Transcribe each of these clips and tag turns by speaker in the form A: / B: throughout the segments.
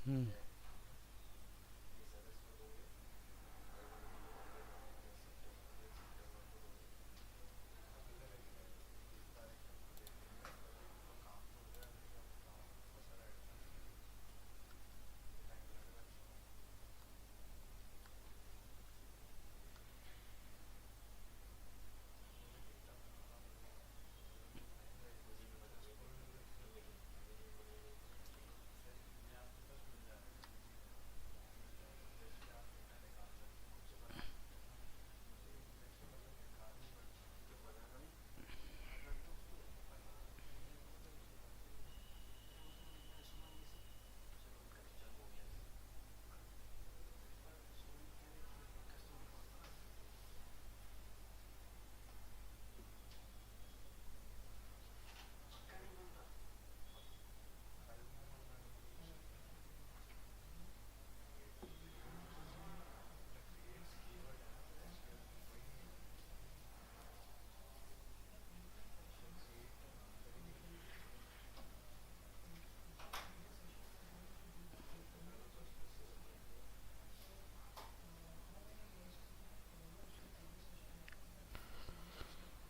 A: Hmm.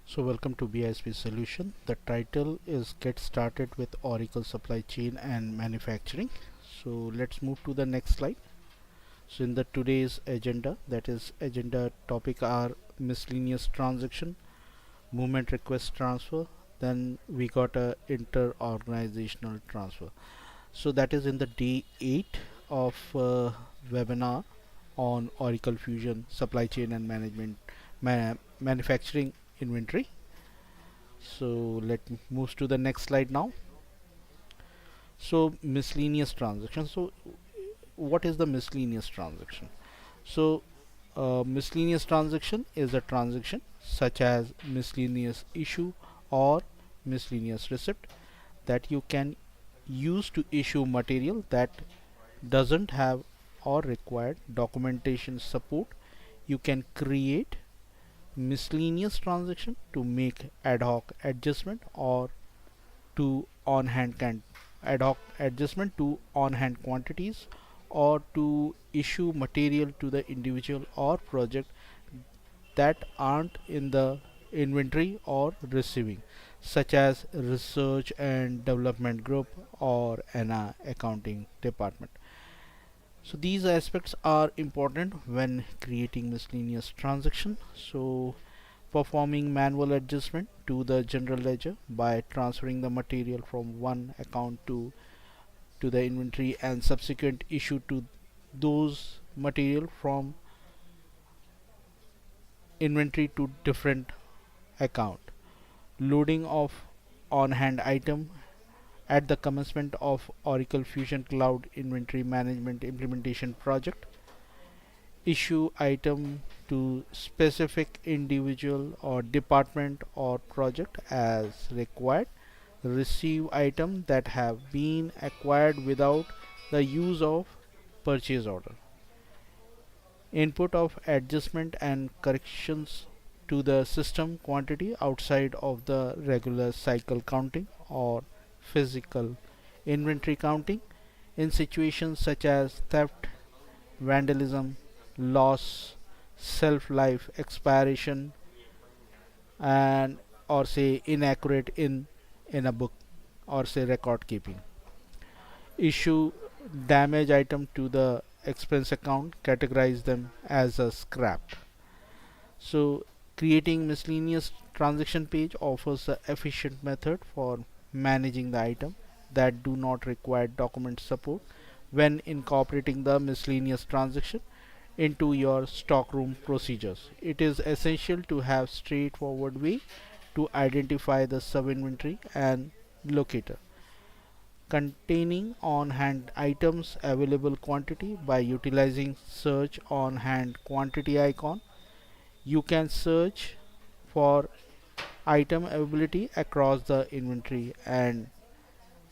A: So welcome to BISP Solution. The title is Get Started with Oracle Supply Chain and Manufacturing. So let's move to the next slide. So in the today's agenda, that is agenda topic are miscellaneous transaction, movement request transfer, then we got a inter-organizational transfer. So that is in the day 8 of webinar on Oracle Fusion Supply Chain and Manufacturing Inventory. So let me move to the next slide now. So miscellaneous transaction. So what is the miscellaneous transaction? So miscellaneous transaction is a transaction such as miscellaneous issue or miscellaneous receipt that you can use to issue material that doesn't have or required documentation support. You can create miscellaneous transaction to make ad hoc adjustment or to on hand ad hoc adjustment to on hand quantities or to issue material to the individual or project that aren't in the inventory or receiving, such as research and development group or an accounting department. So these aspects are important when creating miscellaneous transaction. So performing manual adjustment to the general ledger by transferring the material from one account to the inventory and subsequent issue to those material from inventory to different account, loading of on hand item at the commencement of Oracle Fusion Cloud Inventory Management Implementation Project, issue item to specific individual or department or project as required, receive item that have been acquired without the use of purchase order, input of adjustment and corrections to the system quantity outside of the regular cycle counting or physical inventory counting in situations such as theft, vandalism, loss, self life expiration, and or say inaccurate in a book or say record keeping. Issue damage item to the expense account, categorize them as a scrap. So creating miscellaneous transaction page offers an efficient method for managing the item that do not require document support when incorporating the miscellaneous transaction into your stockroom procedures. It is essential to have straightforward way to identify the sub inventory and locator containing on hand items available quantity by utilizing search on hand quantity icon. You can search for item availability across the inventory and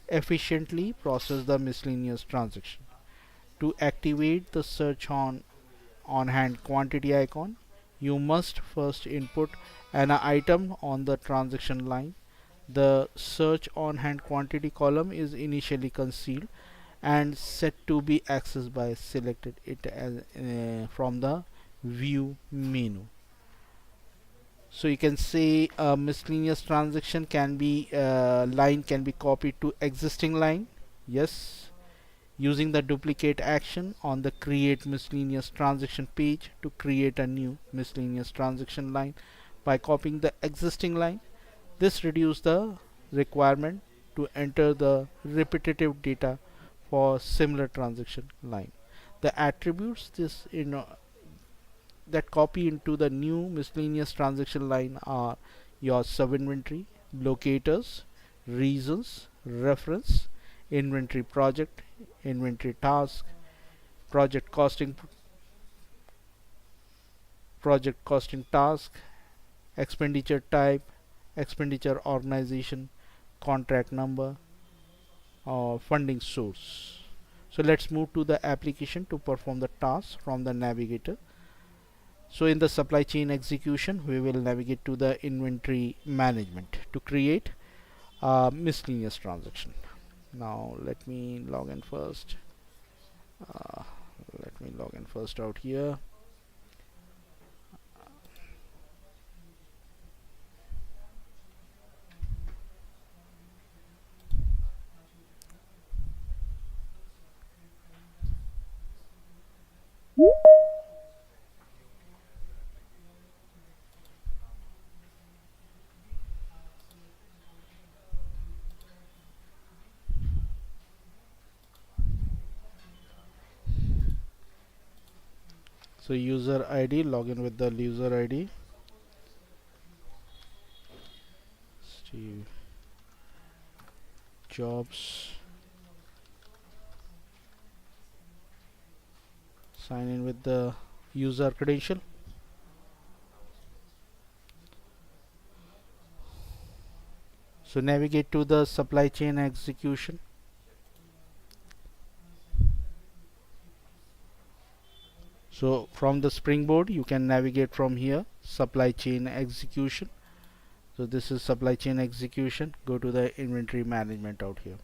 A: efficiently process the miscellaneous transaction. To activate the search on hand quantity icon, you must first input an item on the transaction line. The search on hand quantity column is initially concealed and set to be accessed by selected it as from the view menu. So you can say a miscellaneous transaction can be line can be copied to existing line. Yes, using the duplicate action on the create miscellaneous transaction page to create a new miscellaneous transaction line by copying the existing line. This reduces the requirement to enter the repetitive data for similar transaction line. The attributes this that copy into the new miscellaneous transaction line are your sub-inventory, locators, reasons, reference, inventory project, inventory task, project costing, project costing task, expenditure type, expenditure organization, contract number, or funding source. So let's move to the application to perform the task from the navigator. So in the supply chain execution, we will navigate to the inventory management to create a miscellaneous transaction. Now let me log in first. Uh, Let me log in first out here. So user ID, log in with the user ID. Steve Jobs. Sign in with the user credential. So navigate to the supply chain execution. So from the springboard you can navigate from here, supply chain execution. So this is supply chain execution. Go to the inventory management out here.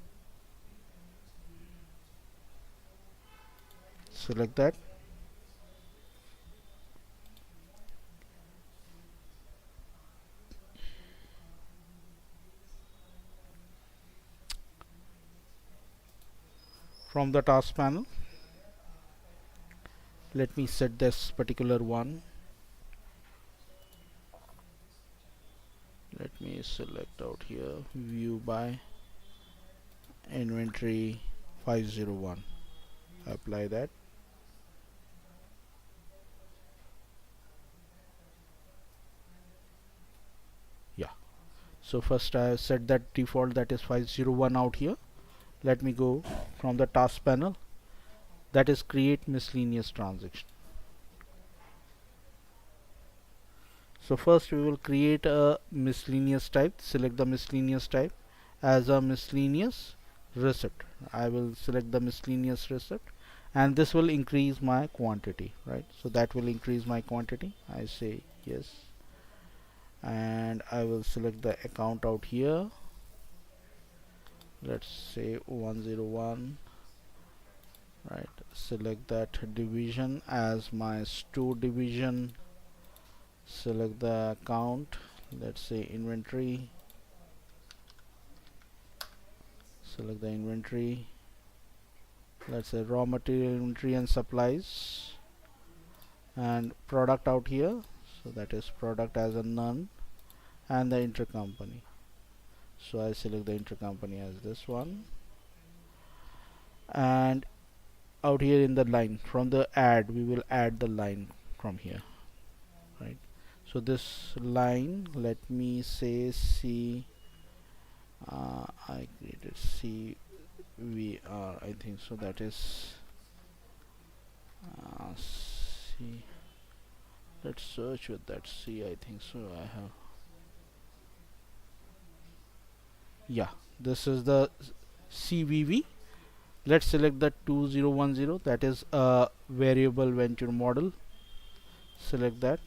A: Select that. From the task panel, let me set this particular one. Let me select out here view by inventory 501. Apply that. Yeah. So first I set that default, that is 501 out here. Let me go from the task panel, that is create miscellaneous transaction. So first we will create a miscellaneous type. Select the miscellaneous type as a miscellaneous receipt. I will select the miscellaneous receipt, and this will increase my quantity, right? So that will increase my quantity. I say yes, and I will select the account out here. Let's say 101, right? Select that division as my store division. Select the account, let's say inventory. Select the inventory, let's say raw material inventory and supplies, and product out here. So that is product as a none, and the intercompany. So I select the intercompany as this one, and out here in the line from the add, we will add the line from here, right? So this line, let me say C, I created CVR, I think so, that is C. Let's search with that C, I think so. I have, yeah, this is the CVV. Let's select the 2010, that is a variable venture model. Select that.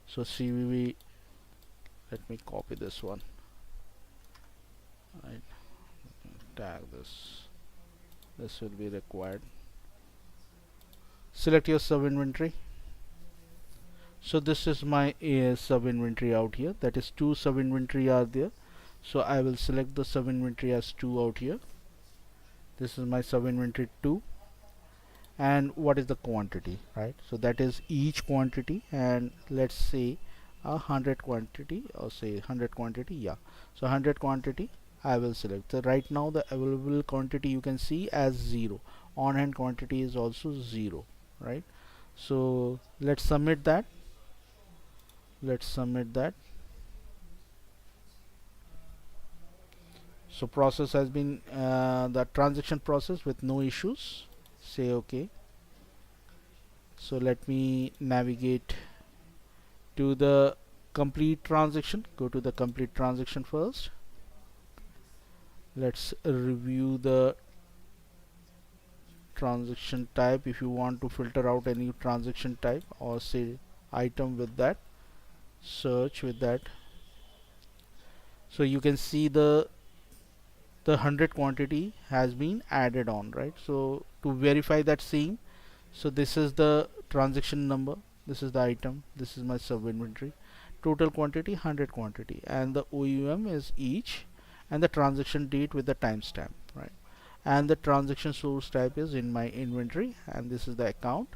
A: So CVV, let me copy this one, right? tag this will be required. Select your sub inventory. So this is my sub inventory out here, that is 2 sub inventory are there, so I will select the sub inventory as 2 out here. This is my sub inventory 2, and what is the quantity, right? So that is each quantity, and let's say 100 quantity, or say 100 quantity, yeah. So 100 quantity I will select. So right now the available quantity you can see as 0, on hand quantity is also 0, right? So let's submit that. So process has been the transaction process with no issues. Say OK. So let me navigate to the complete transaction. Go to the complete transaction first. Let's review the transaction type. If you want to filter out any transaction type, or say item with that, search with that. So you can see the 100 quantity has been added on, right? So to verify that same, so this is the transaction number, this is the item, this is my sub inventory, total quantity 100 quantity, and the OUM is each, and the transaction date with the timestamp, right? And the transaction source type is in my inventory, and this is the account.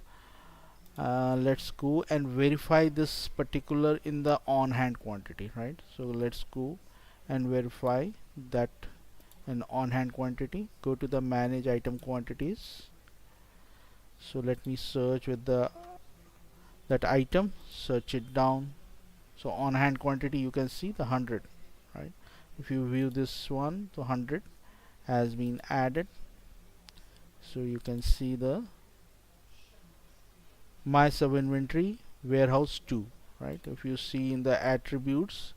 A: Let's go and verify this particular in the on hand quantity, right? So let's go and verify that an on hand quantity. Go to the manage item quantities. So let me search with that item, search it down. So on hand quantity you can see the 100, right? If you view this one, the 100 has been added. So you can see the my sub inventory warehouse 2, right? If you see in the attributes,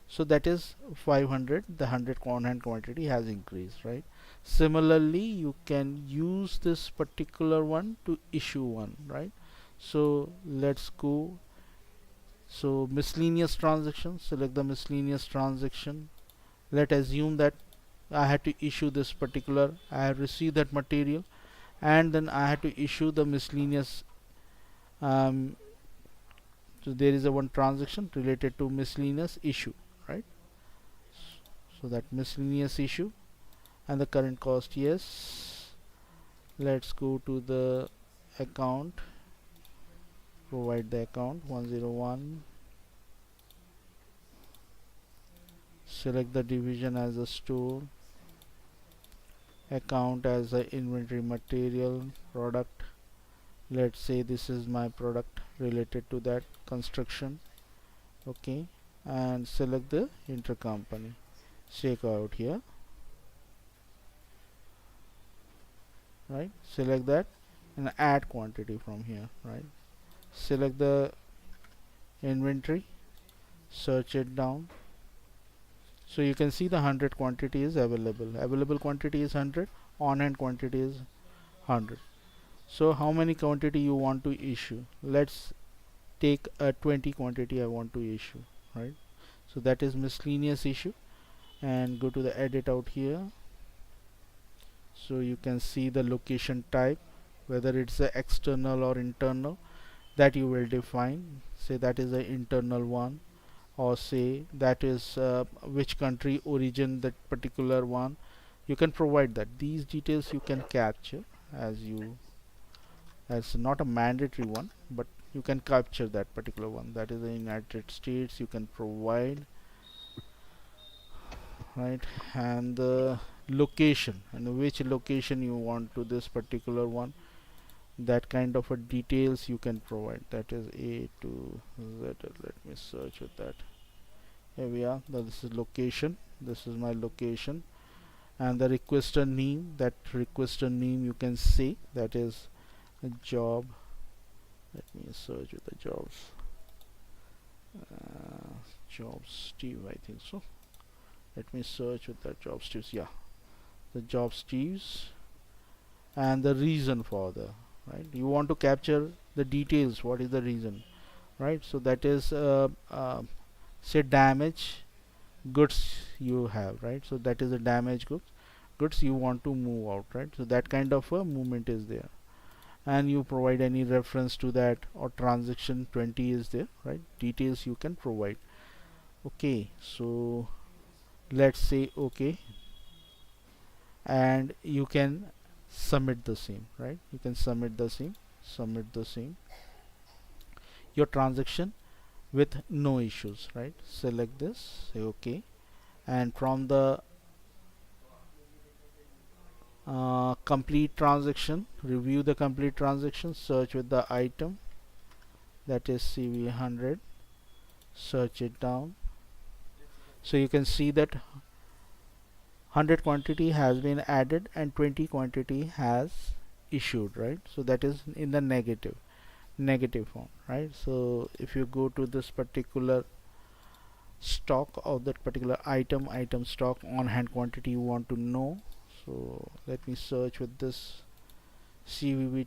A: so that is 500, the 100 on hand quantity has increased, right? Similarly you can use this particular one to issue one, right? So let's go. So miscellaneous transactions, select the miscellaneous transaction. Let's assume that I had to issue this particular, I have received that material, and then I had to issue the miscellaneous. So there is a one transaction related to miscellaneous issue, right? So that miscellaneous issue, and the current cost, yes. Let's go to the account, provide the account 101, select the division as a store, account as a inventory material, product, let's say this is my product related to that construction, okay, and select the intercompany, check out here, right? Select that and add quantity from here, right? Select the inventory, search it down. So you can see the 100 quantity is available quantity is 100, on hand quantity is 100. So how many quantity you want to issue? Let's take a 20 quantity I want to issue, right? So that is miscellaneous issue, and go to the edit out here. So you can see the location type, whether it's a external or internal, that you will define. Say that is the internal one, or say that is which country origin that particular one. You can provide that. These details you can capture as not a mandatory one, but you can capture that particular one. That is the United States, you can provide, right? And the location, and which location you want to this particular one, that kind of a details you can provide. That is A to Z. Let me search with that. Here we are. This is location, this is my location, and the requester name, that requester name you can see, that is a job. Let me search with the jobs. Jobs Steve, I think so. Let me search with the job Steve's. Yeah, the job Steve's, and the reason for the, right? You want to capture the details. What is the reason, right? So that is say damage goods you have, right? So that is a damage goods. goods you want to move out, right? So that kind of a movement is there, and you provide any reference to that, or transaction 20 is there, right? Details you can provide. Okay, so let's say okay, and you can submit the same, right? You can submit the same your transaction with no issues, right? Select this, say okay, and from the complete transaction, review the complete transaction, search with the item, that is CV100, search it down. So you can see that 100 quantity has been added and 20 quantity has issued, right? So that is in the negative form, right? So if you go to this particular stock of that particular item stock on hand quantity you want to know, so let me search with this CVV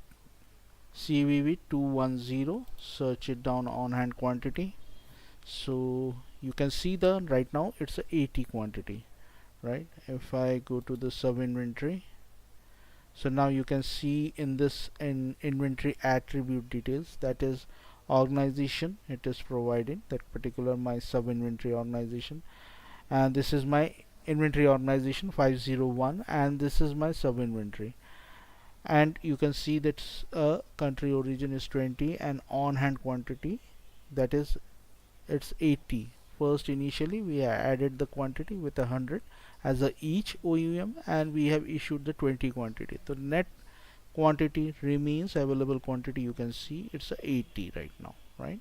A: 210, search it down on hand quantity. So you can see the right now it's a 80 quantity, right? If I go to the sub inventory, so now you can see in this inventory attribute details, that is organization, it is provided that particular my sub inventory organization, and this is my inventory organization 501, and this is my sub inventory, and you can see that country origin is 20 and on hand quantity, that is it's 80. First initially we added the quantity with 100 as a each OEM, and we have issued the 20 quantity. The net quantity remains available quantity, you can see it's a 80 right now, right?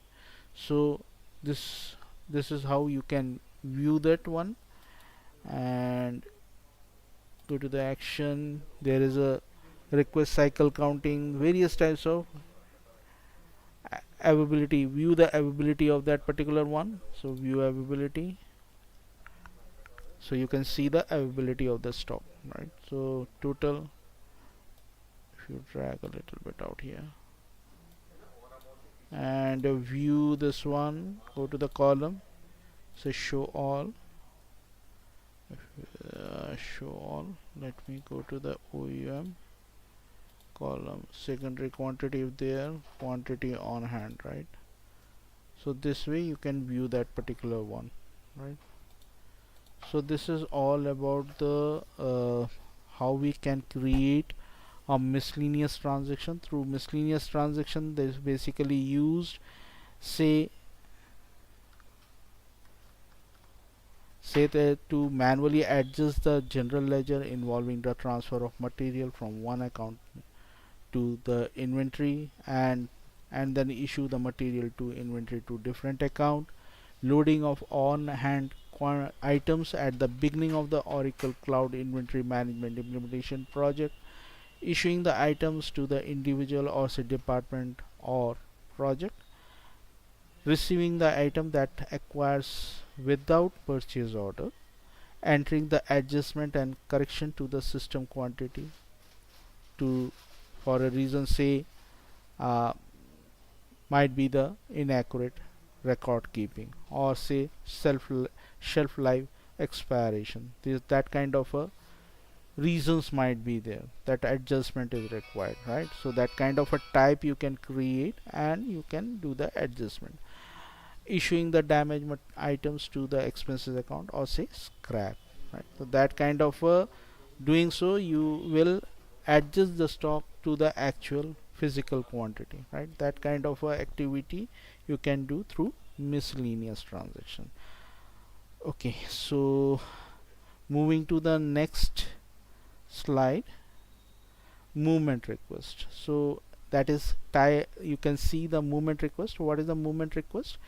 A: So this is how you can view that one. And go to the action, there is a request cycle counting, various types of availability, view the availability of that particular one. So view availability, so you can see the availability of the stock, right? So total, if you drag a little bit out here and view this one, go to the column, so show all, show all, let me go to the OEM column, secondary quantity if there, quantity on hand, right? So this way you can view that particular one, right? So this is all about the how we can create a miscellaneous transaction. Through miscellaneous transaction, that is basically used, say that to manually adjust the general ledger involving the transfer of material from one account to the inventory, and then issue the material to inventory to different account, loading of on hand items at the beginning of the Oracle Cloud Inventory Management implementation project, issuing the items to the individual or say department or project, receiving the item that acquires without purchase order, entering the adjustment and correction to the system quantity to, for a reason, say might be the inaccurate record keeping, or say shelf life expiration. That kind of a reasons might be there, that adjustment is required, right? So that kind of a type you can create and you can do the adjustment, issuing the damaged items to the expenses account or say scrap, right? So that kind of doing so you will adjust the stock to the actual physical quantity, right? That kind of activity you can do through miscellaneous transaction. Okay, so moving to the next slide, movement request. So that is you can see the movement request. What is the movement request?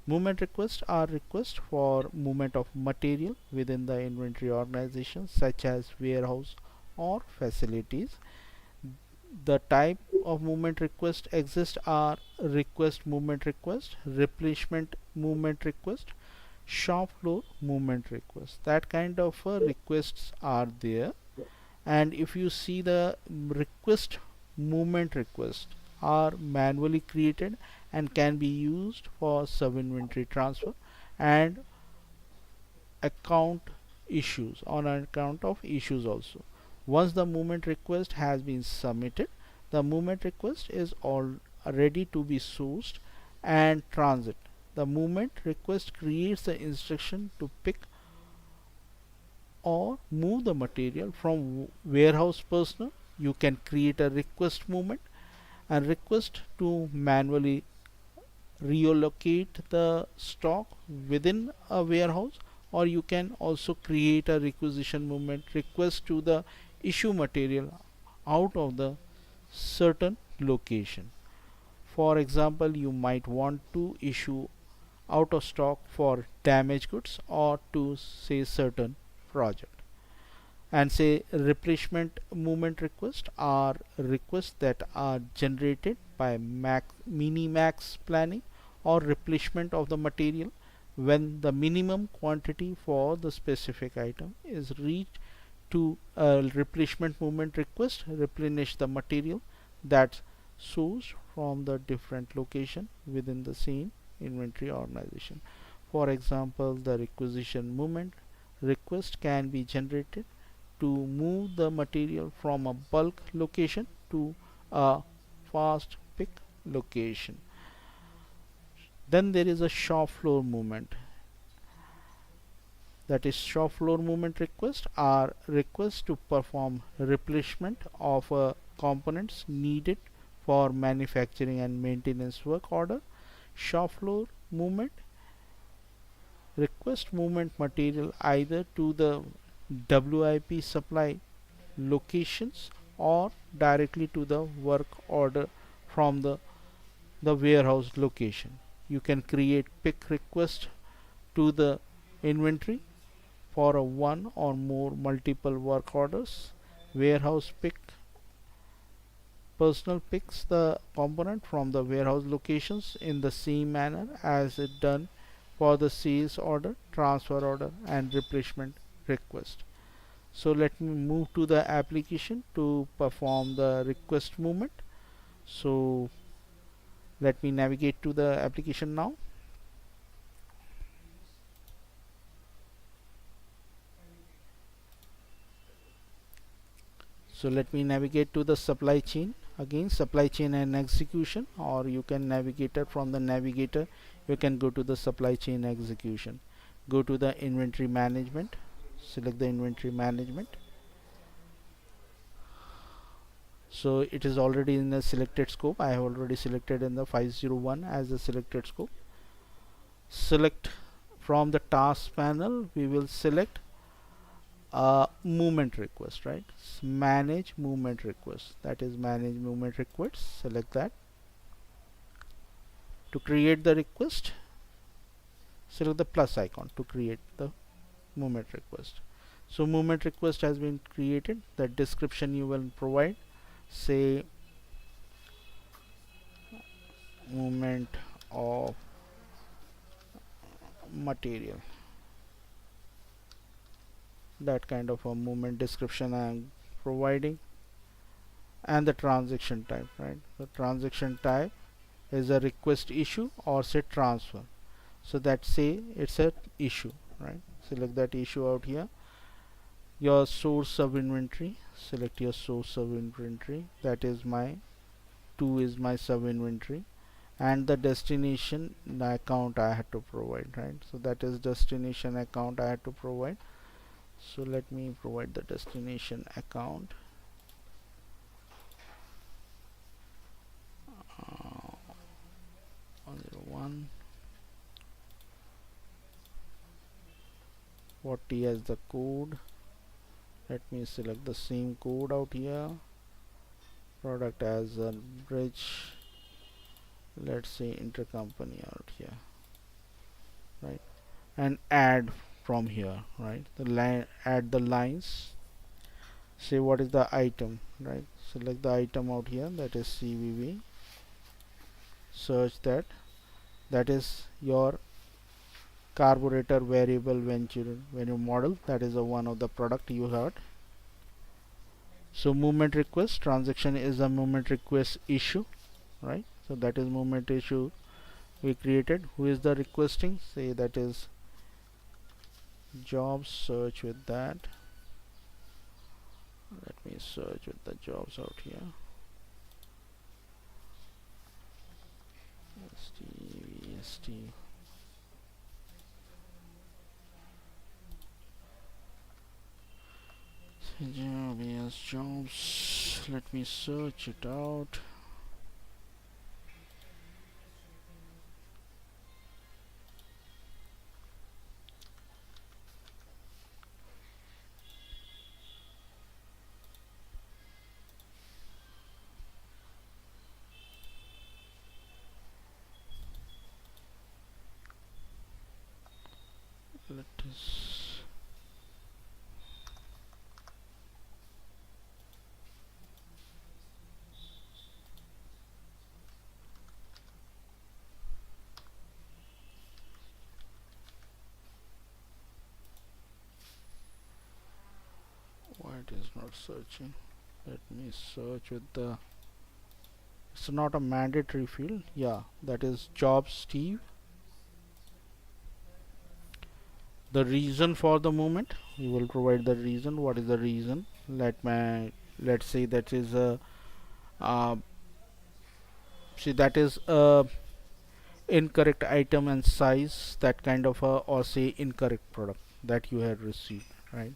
A: Movement requests are requests for movement of material within the inventory organization, such as warehouse or facilities. The type of movement request exist are request movement request, replacement movement request, shop floor movement request. That kind of requests are there. And if you see the request movement request are manually created and can be used for sub inventory transfer and account issues, on account of issues also. Once the movement request has been submitted, the movement request is all ready to be sourced and transit. The movement request creates the instruction to pick or move the material from warehouse personnel. You can create a request movement and request to manually reallocate the stock within a warehouse, or you can also create a requisition movement request to the issue material out of the certain location. For example, you might want to issue out of stock for damaged goods or to say certain project. And say replacement movement requests are requests that are generated by minimax planning or replenishment of the material when the minimum quantity for the specific item is reached. To a replenishment movement request replenish the material that's sourced from the different location within the same inventory organization. For example, the requisition movement request can be generated to move the material from a bulk location to a fast pick location. Then there is a shop floor movement. That is, shop floor movement requests are requests to perform replacement of components needed for manufacturing and maintenance work order. Shop floor movement request movement material either to the WIP supply locations or directly to the work order from the warehouse location. You can create pick request to the inventory for a one or more multiple work orders. Warehouse pick personal picks the component from the warehouse locations in the same manner as it done for the sales order, transfer order and replacement request. So let me move to the application to perform the request movement. So let me navigate to the application now. So let me navigate to the supply chain. Again, supply chain and execution, or you can navigate it from the navigator. You can go to the supply chain execution. Go to the inventory management. Select the inventory management. So it is already in the selected scope. I have already selected in the 501 as the selected scope. Select from the task panel. We will select movement request, right? Manage movement request, that is manage movement request. Select that. To create the request, select the plus icon to create the movement request. So movement request has been created. The description you will provide, say movement of material, that kind of a movement description I am providing. And the transaction type, right? The transaction type is a request issue or say transfer. So that say it's a issue, right? Select that issue out here. Your source of inventory, select your source of inventory, that is my 2 is my sub inventory, and the destination account I had to provide, right? So that is destination account I had to provide. So let me provide the destination account. Uh, 101 40 as the code. Let me select the same code out here. Product as a bridge. Let's say intercompany out here, right? And add from here, right? The line, add the lines. Say what is the item, right? Select the item out here, that is CVV. Search that. That is your carburetor variable venture model. That is the one of the product you had. So movement request transaction is a movement request issue, right? So that is movement issue we created. Who is the requesting? Say that is jobs. Search with that. Let me search with the jobs out here. ST. Jobs. Let me search it out. Let us. Why it is not searching? Let me search with the. It's not a mandatory field. Yeah, that is job Steve. The reason for the movement, we will provide the reason. What is the reason? Let's say that is a uh, see that is a incorrect item and size, that kind of a, or say incorrect product that you have received, right?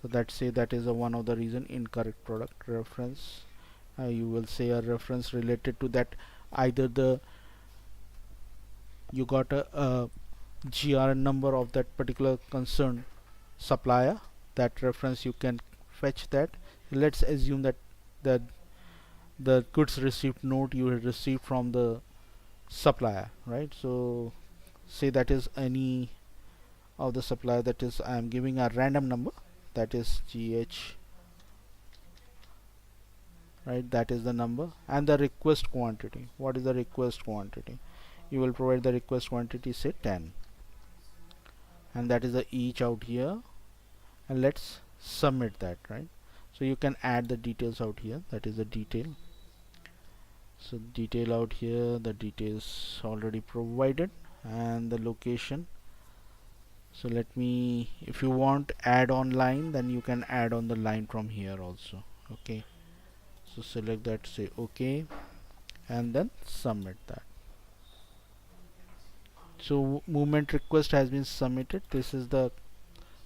A: So that say that is a one of the reason, incorrect product reference. You will say a reference related to that, either the you got a GRN number of that particular concerned supplier, that reference you can fetch that. Let's assume that the the goods received note you had received from the supplier, right? So say that is any of the supplier, that is I am giving a random number, that is GH, right? That is the number, and the request quantity. What is the request quantity? You will provide the request quantity, say 10, and that is the each out here, and let's submit that, right? So you can add the details out here, that is the detail. So detail out here, the details already provided, and the location. So let me, if you want add on line, then you can add on the line from here also. Okay, so select that, say okay, and then submit that. So movement request has been submitted. This is the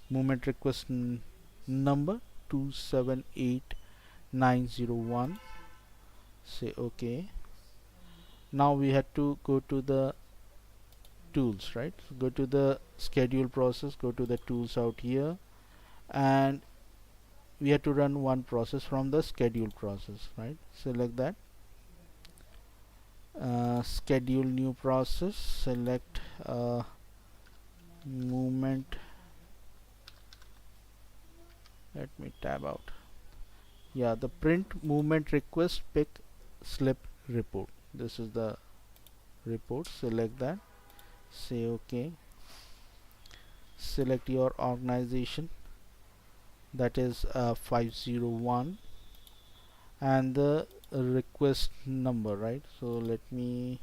A: movement request number 278901. Say okay. Now we have to go to the tools, right? So go to the schedule process, go to the tools out here, and we have to run one process from the schedule process, right? Select that, schedule new process, select movement. Let me tab out. Yeah, the print movement request pick slip report. This is the report. Select that, say okay. Select your organization, that is 501, and the request number, right? So let me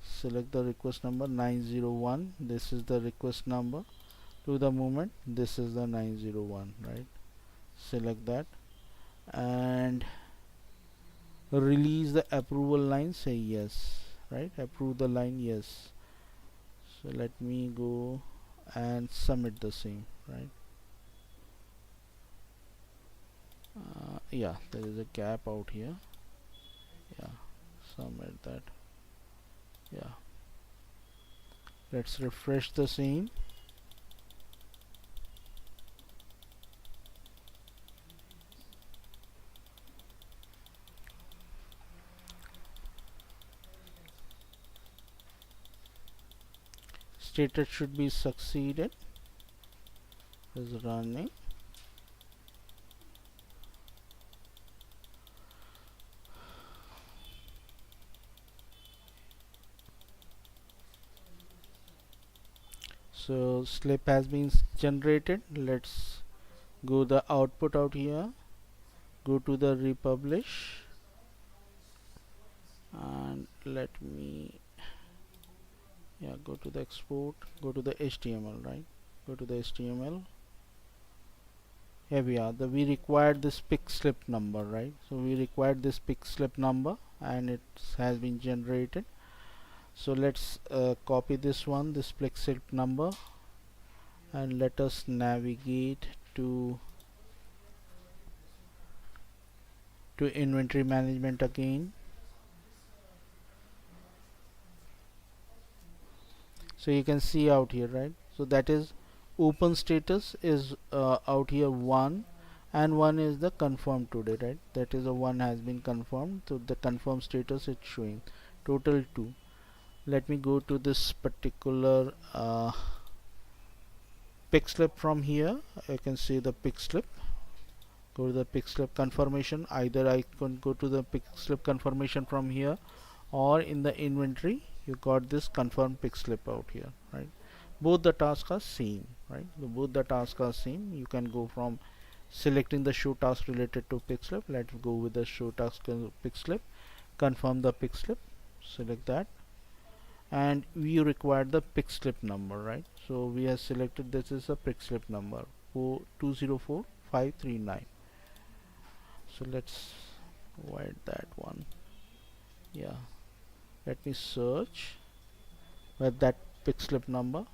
A: select the request number 901. This is the request number to the movement. This is the 901, right? Select that, and release the approval line, say yes, right? Approve the line, yes. So let me go and submit the same, right? Yeah, there is a gap out here. Yeah, submit that. Yeah, let's refresh the same. Status should be succeeded, is running. So slip has been generated. Let's go the output out here, go to the republish, and let me, yeah, go to the export, go to the HTML, right? Go to the HTML. here we are, we required this pick slip number, right? So we required this pick slip number and it has been generated. So let's copy this pick slip number, and let us navigate to inventory management again. So you can see out here, right? So that is open status is out here 1, and 1 is the confirmed today, right? That is a 1 has been confirmed, so the confirmed status is showing total 2. Let me go to this particular pick slip. From here I can see the pick slip. Go to the pick slip confirmation. Either I can go to the pick slip confirmation from here, or in the inventory you got this confirm pick slip out here, right? Both the tasks are same, right? Both the tasks are same. You can go from selecting the show task related to pick slip. Let's go with the show task pick slip. Confirm the pick slip, select that, and we require the pick slip number, right? So we have selected this is a pick slip number 204539. So let's provide that one. Yeah, let me search with that pick slip number.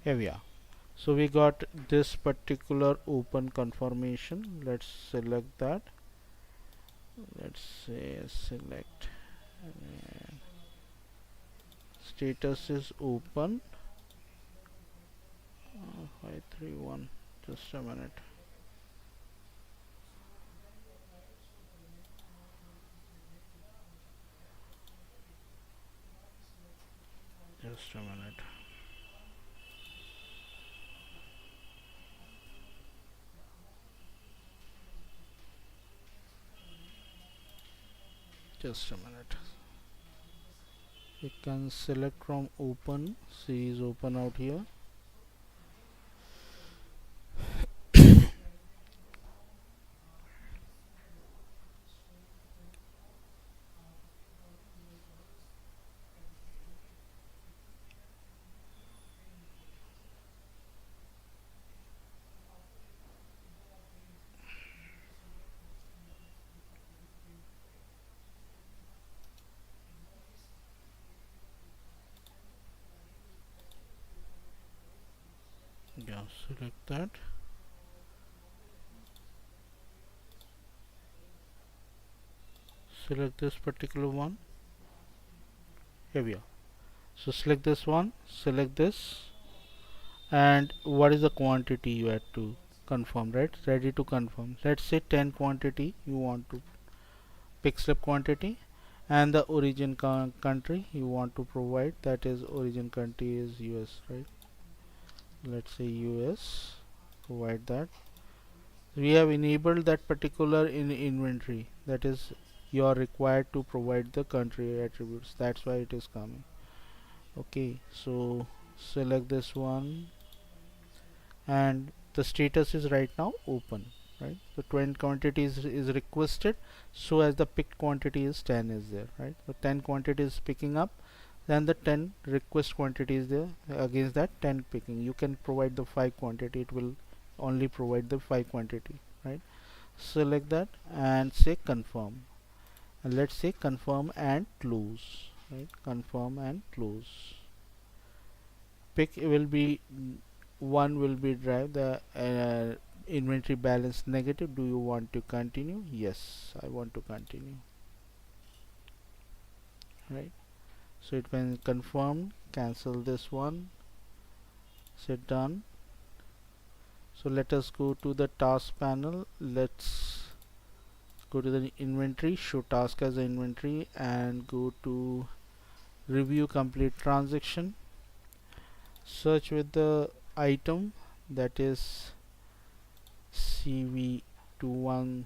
A: Here we are. So we got this particular open confirmation. Let's select that. Let's say select status is open. 531. Just a minute. Just a minute. Just a minute. You can select from open. C is open out here. Yeah, select that. Select this particular one. Here we are. So select this one, select this, and what is the quantity you have to confirm, right? Ready to confirm. Let's say 10 quantity you want to pick slip quantity, and the origin country you want to provide, that is origin country is US, right? Let's say US. Provide that. We have enabled that particular in inventory, that is you are required to provide the country attributes, that's why it is coming. Okay, so select this one, and the status is right now open, right? The 20 quantity is requested, so as the picked quantity is 10 is there, right? So 10 quantity is picking up, then the 10 request quantity is there, against that 10 picking. You can provide the 5 quantity, it will only provide the 5 quantity, right? Select that and say confirm, and let's say confirm and close, right? Confirm and close. Pick will be 1 will be drive the inventory balance negative. Do you want to continue? Yes, I want to continue, right? So it when confirmed, cancel this one, say done. So let us go to the task panel. Let's go to the inventory, show task as an inventory, and go to review complete transaction. Search with the item that is CV210,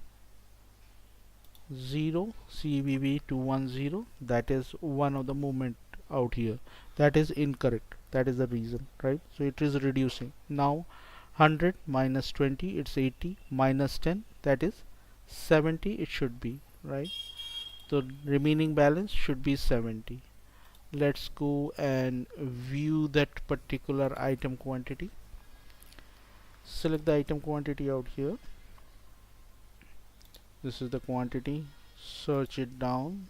A: CVV210, that is one of the movement out here. That is incorrect. That is the reason, right? So it is reducing. Now 100 minus 20, it's 80, minus 10, that is 70. It should be right. So remaining balance should be 70. Let's go and view that particular item quantity. Select the item quantity out here. This is the quantity. Search it down.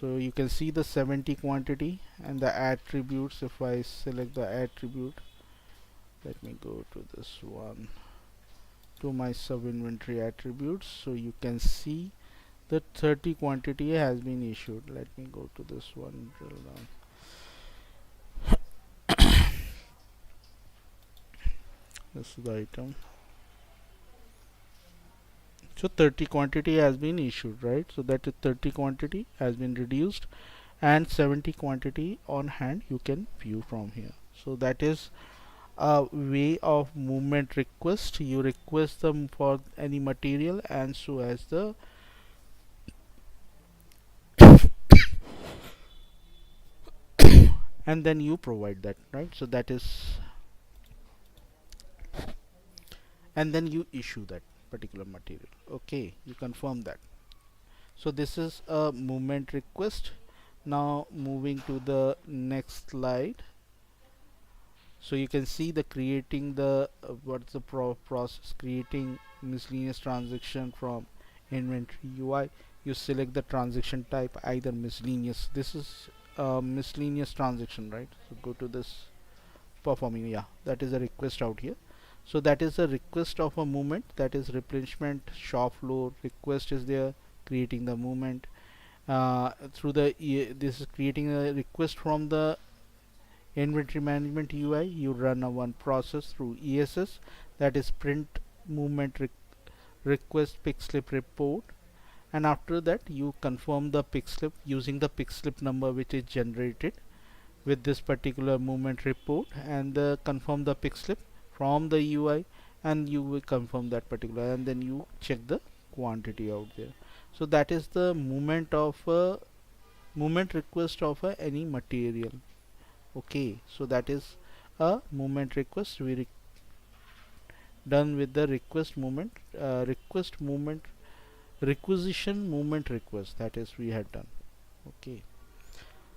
A: So you can see the 70 quantity and the attributes. If I select the attribute, let me go to this one, to my sub inventory attributes. So you can see the 30 quantity has been issued. Let me go to this one, drill down. This is the item. So 30 quantity has been issued, right? So that is 30 quantity has been reduced, and 70 quantity on hand you can view from here. So that is a way of movement request. You request them for any material, and so as the and then you provide that, right? So that is, and then you issue that particular material. Okay, you confirm that. So this is a movement request. Now moving to the next slide. So you can see the creating the what's the process, creating miscellaneous transaction from inventory UI. You select the transaction type, either miscellaneous. This is a miscellaneous transaction, right? So go to this performing, yeah, that is a request out here. So that is a request of a movement, that is replenishment shop floor request is there, creating the movement through the this is creating a request from the inventory management UI. You run a one process through ESS, that is print movement request pick slip report, and after that you confirm the pick slip using the pick slip number which is generated with this particular movement report, and confirm the pick slip from the UI, and you will confirm that particular, and then you check the quantity out there. So that is the movement of movement request of any material. Okay, so that is a movement request. We done with the request movement request movement requisition movement request, that is we had done. Okay,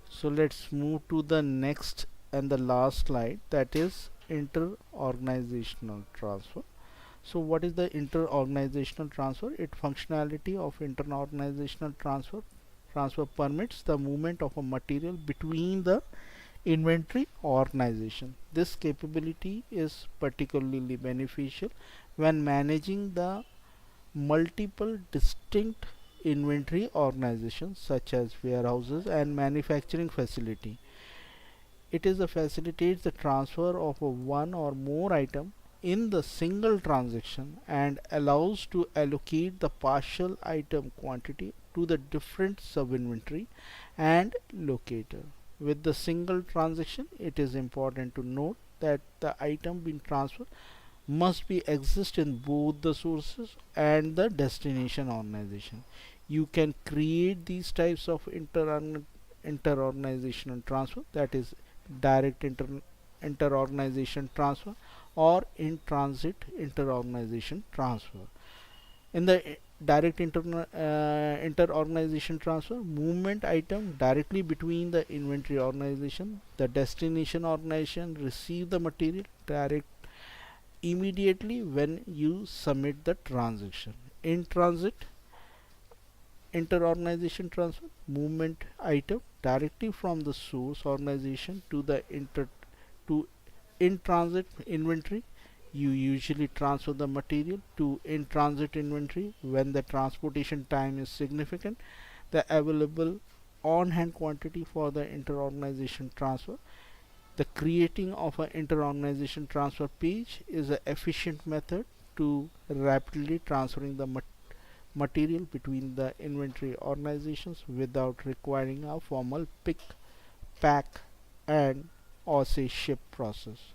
A: so let's move to the next and the last slide, that is inter-organizational transfer. So what is the inter-organizational transfer? It functionality of inter-organizational transfer permits the movement of a material between the inventory organization. This capability is particularly beneficial when managing the multiple distinct inventory organizations such as warehouses and manufacturing facility. It is a facilitates the transfer of a one or more item in the single transaction and allows to allocate the partial item quantity to the different sub-inventory and locator. With the single transaction, it is important to note that the item being transferred must be exist in both the sources and the destination organization. You can create these types of inter-organizational transfer, that is direct inter-organization transfer or in transit inter-organization transfer. In the direct inter-organization transfer, movement item directly between the inventory organization, the destination organization receive the material direct immediately when you submit the transaction. In transit inter-organization transfer, movement item directly from the source organization to the to in transit inventory. You usually transfer the material to in transit inventory when the transportation time is significant. The available on hand quantity for the inter-organization transfer. The creating of an inter-organization transfer page is an efficient method to rapidly transferring the material between the inventory organizations without requiring a formal pick, pack, and or say ship process.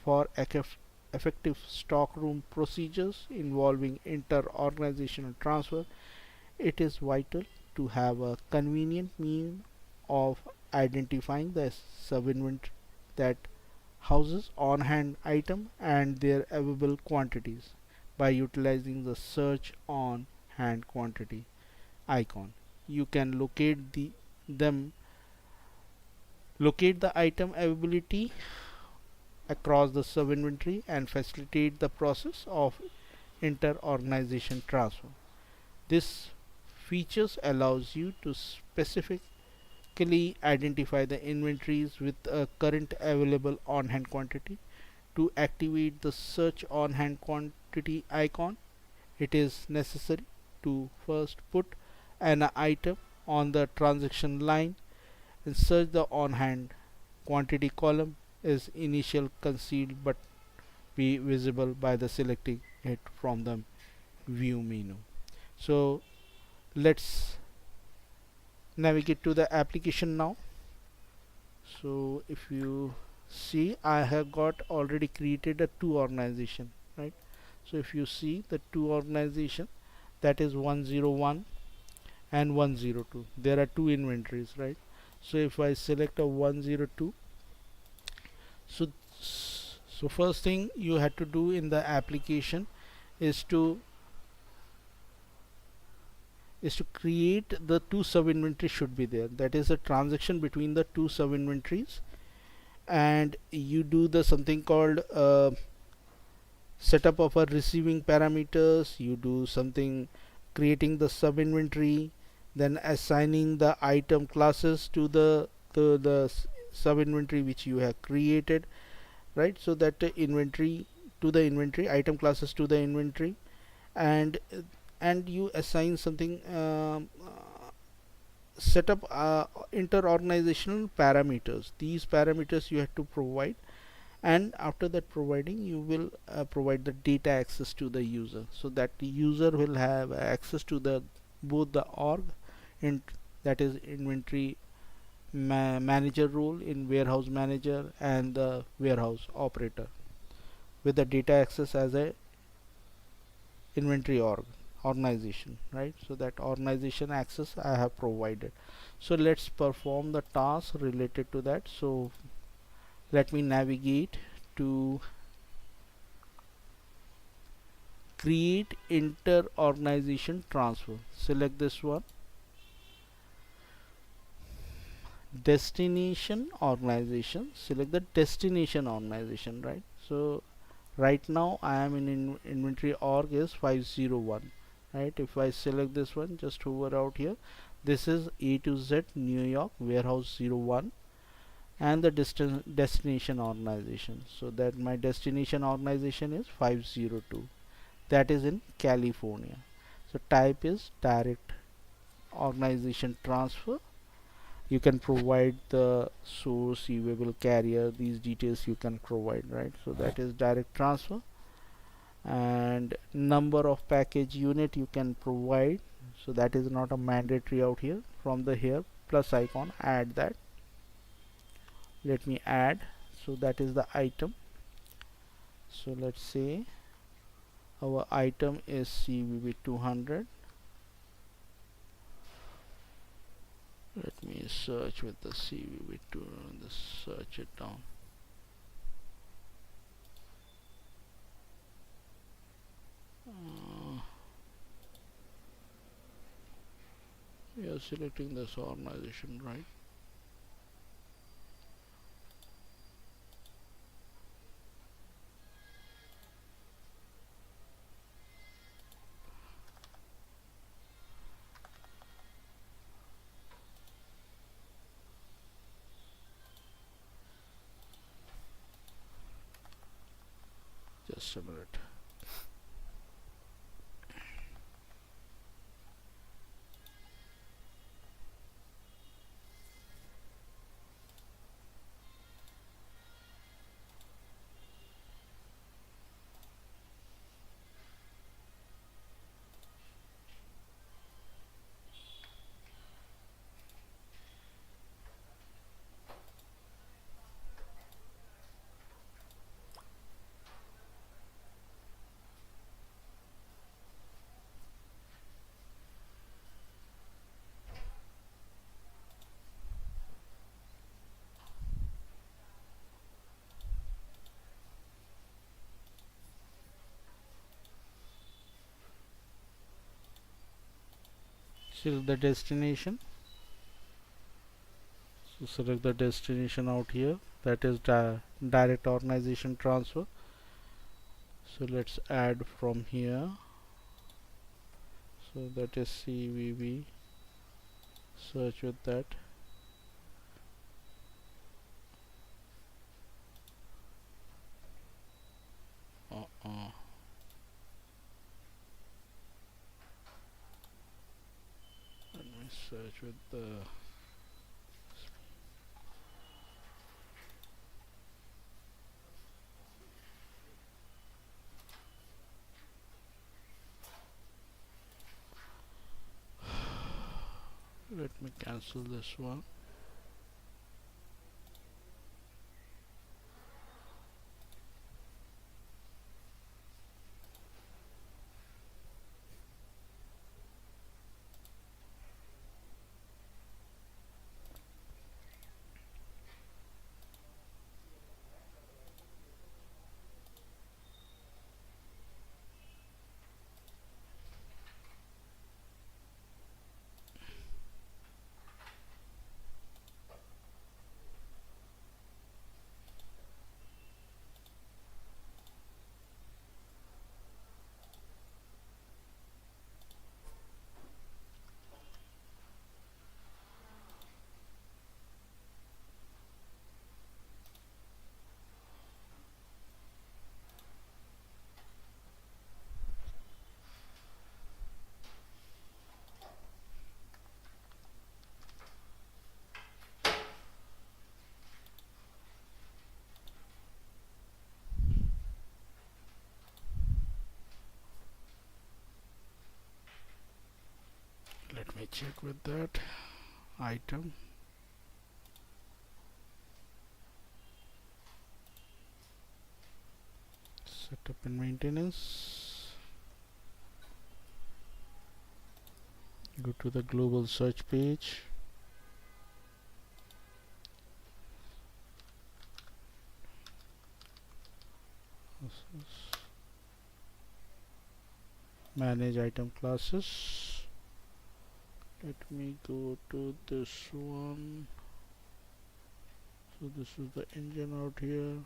A: For effective stockroom procedures involving inter-organizational transfer, it is vital to have a convenient means of identifying the sub-inventory that houses on-hand item and their available quantities by utilizing the search on hand quantity icon. You can them locate the item availability across the sub-inventory and facilitate the process of inter-organization transfer. This features allows you to specifically identify the inventories with a current available on-hand quantity. To activate the search on-hand quantity icon, it is necessary to first put an item on the transaction line and search the on-hand quantity column is initial concealed but be visible by the selecting it from the view menu. So let's navigate to the application now. So if you see, I have got already created a two organization, right? So if you see the two organization, that is 101 and 102, there are two inventories, right? So if I select a 102, so first thing you had to do in the application is to create the two sub inventories should be there, that is a transaction between the two sub inventories, and you do the something called setup of a receiving parameters, you do something creating the sub inventory, then assigning the item classes to the sub inventory which you have created, right? So that the inventory to the inventory, item classes to the inventory, and you assign something set up inter-organizational parameters. These parameters you have to provide, and after that providing, you will provide the data access to the user, so that the user will have access to the both the org in, that is inventory manager role in warehouse manager and the warehouse operator with the data access as a inventory organization, right? So that organization access I have provided. So let's perform the task related to that. So let me navigate to create inter organization transfer. Select this one, destination organization, select the destination organization, right? So right now I am in inventory org is 501, right? If I select this one, just hover out here, this is A to Z New York warehouse 01 and the destination organization. So that my destination organization is 502, that is in California. So type is direct organization transfer. You can provide the source, receivable, carrier, these details you can provide, right? So that is direct transfer. And number of package unit you can provide, so that is not a mandatory out here. From the here plus icon, add that. Let me add. So that is the item. So let's say our item is CVV 200. Let me search with the CVV2 and search it down. We are selecting this organization, right? Just a minute. select the destination. So select the destination out here, that is direct organization transfer. So let's add from here, so that is CVV. Search with that. Let me search with the let me cancel this one. Let me check with that item. Setup and maintenance. Go to the global search page. Manage item classes. Let me go to this one. So this is the engine out here.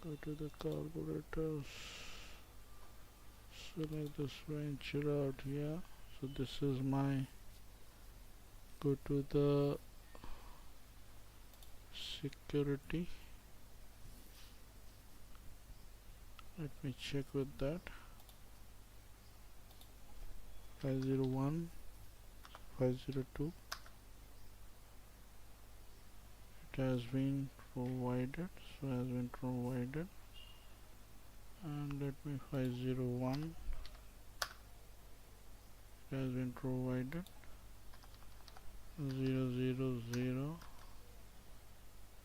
A: Go to the carburetors. Select this venture out here. So this is my, go to the security. Let me check with that. 501, 502. It has been provided. So has been provided. And let me 501. It has been provided. 000.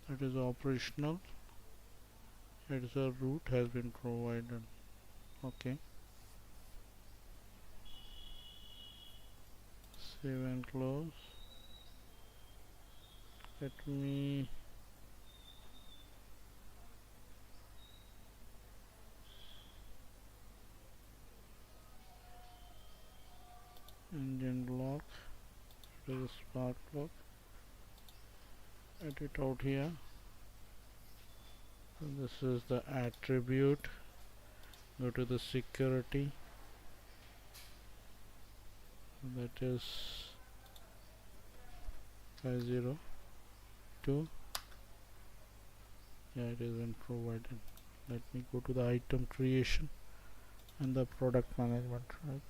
A: That is operational. It is a root has been provided. Okay. Save and close. Let me engine block. It is a spark plug. Edit out here. So this is the attribute. Go to the security. That is 502. Yeah, it is been provided. Let me go to the item creation and the product management, right?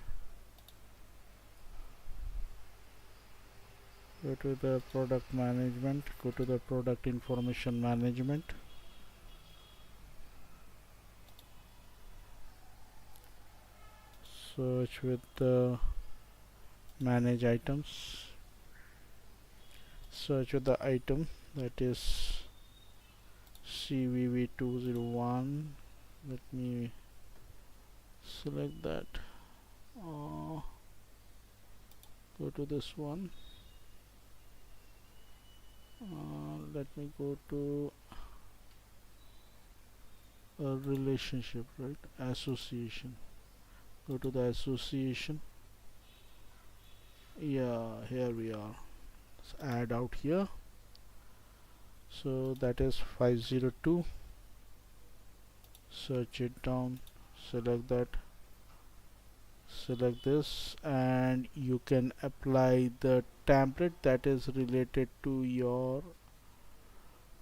A: Go to the product management, go to the product information management. Search with the manage items. Search with the item, that is CVV201. Let me select that. Go to this one. Let me go to a relationship, right? Association. Go to the association. Yeah, here we are. Let's add out here. So that is 502. Search it down, select that, select this, and you can apply the template that is related to your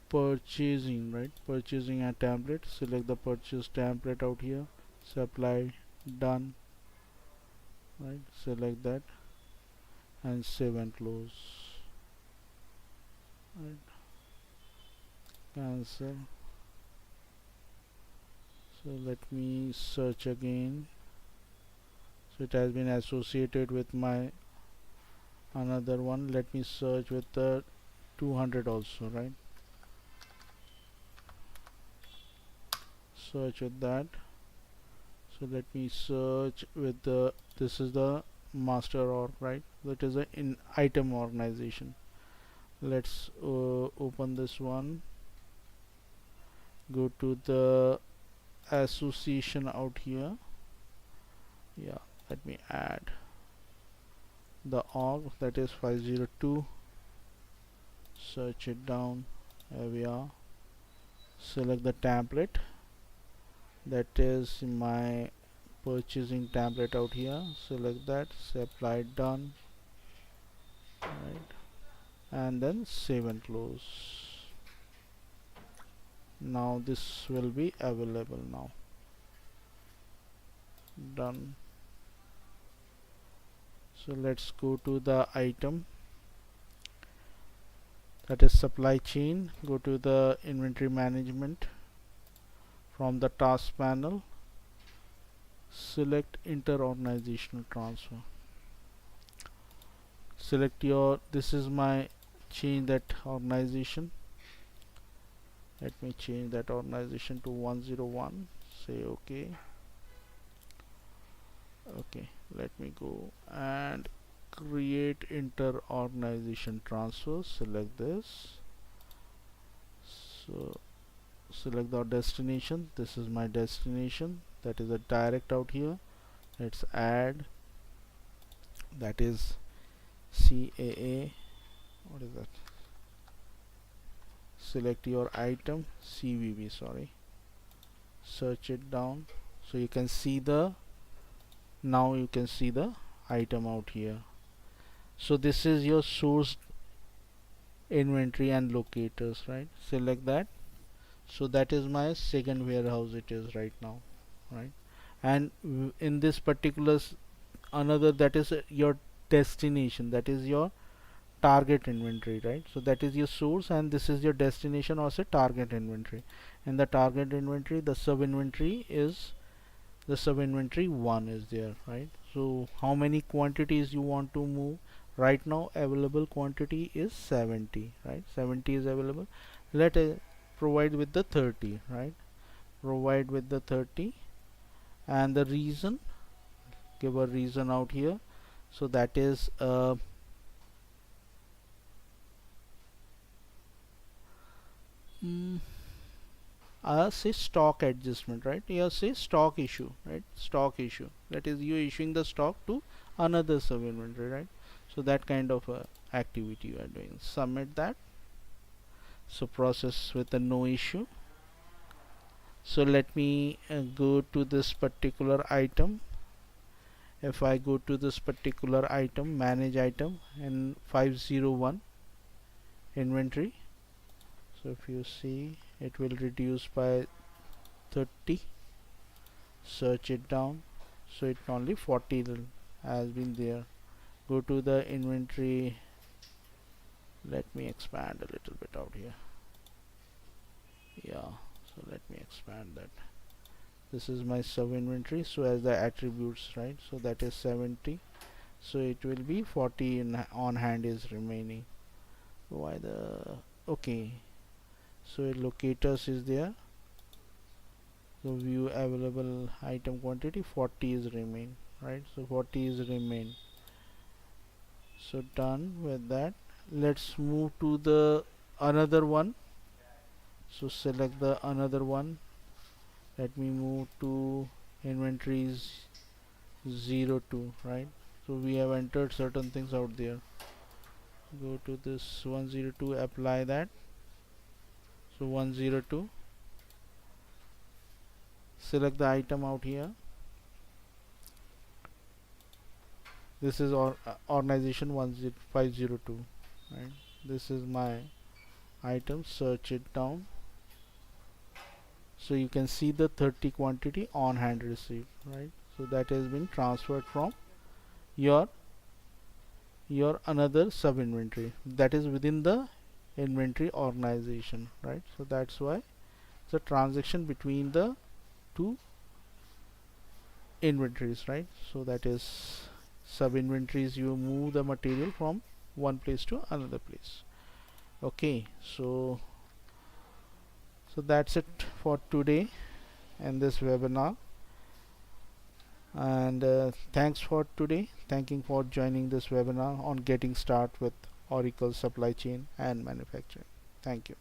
A: purchasing, right? Purchasing a template, select the purchase template out here, so apply, done, right? Select that and save and close, right? Cancel. So let me search again. So it has been associated with my another one. Let me search with the 200 also, right? Search with that. So let me search with the, this is the master org, right? That is a in item organization. Let's open this one, go to the association out here. Yeah, let me add the org, that is 502. Search it down, here we are. Select the template, that is my purchasing template out here. Select that, say apply, done, right? And then save and close. Now this will be available now. Done. So let's go to the item, that is supply chain. Go to the inventory management. From the task panel, select inter-organizational transfer. Select your, this is my, change that organization. Let me change that organization to 101. Say okay. Okay, let me go and create inter-organization transfer. Select this. So select the destination. This is my destination, that is a direct out here. Let's add, that is CAA. What is that? Select your item, CVV, sorry. Search it down, so you can see the, now you can see the item out here. So this is your source inventory and locators, right? Select that. So that is my second warehouse, it is right now, right? And in this particular another, that is your destination, that is your target inventory, right? So that is your source and this is your destination, or say target inventory. In the target inventory, the sub inventory is, the sub inventory 1 is there, right? So how many quantities you want to move? Right now available quantity is 70, right? 70 is available. Let provide with the 30, right? Provide with the 30, and the reason, give a reason out here. So that is say stock adjustment, right? Here say stock issue, right? Stock issue, that is you issuing the stock to another sub inventory, right? So that kind of activity you are doing. Submit that. So process with a no issue. So let me go to this particular item. If I go to this particular item, manage item, and 501 inventory, so if you see, it will reduce by 30. Search it down, so it only 40 has been there. Go to the inventory, let me expand a little bit out here. Yeah, so let me expand that. This is my sub inventory, so as the attributes, right? So that is 70, so it will be 40 in on hand is remaining. Why the, okay, so locators is there. So view available item quantity, 40 is remain, right? So 40 is remain. So done with that. Let's move to the another one. So select the another one. Let me move to inventories 02, right? So we have entered certain things out there. Go to this 102, apply that. So 102, select the item out here. This is organization 10502, right? This is my item. Search it down, so you can see the 30 quantity on hand received, right? So that has been transferred from your another sub inventory that is within the inventory organization, right? So that's why it's a transaction between the two inventories, right? So that is sub inventories, you move the material from one place to another place. Okay, so that's it for today in this webinar, and thanks for today. Thanking for joining this webinar on getting started with Oracle supply chain and manufacturing. Thank you.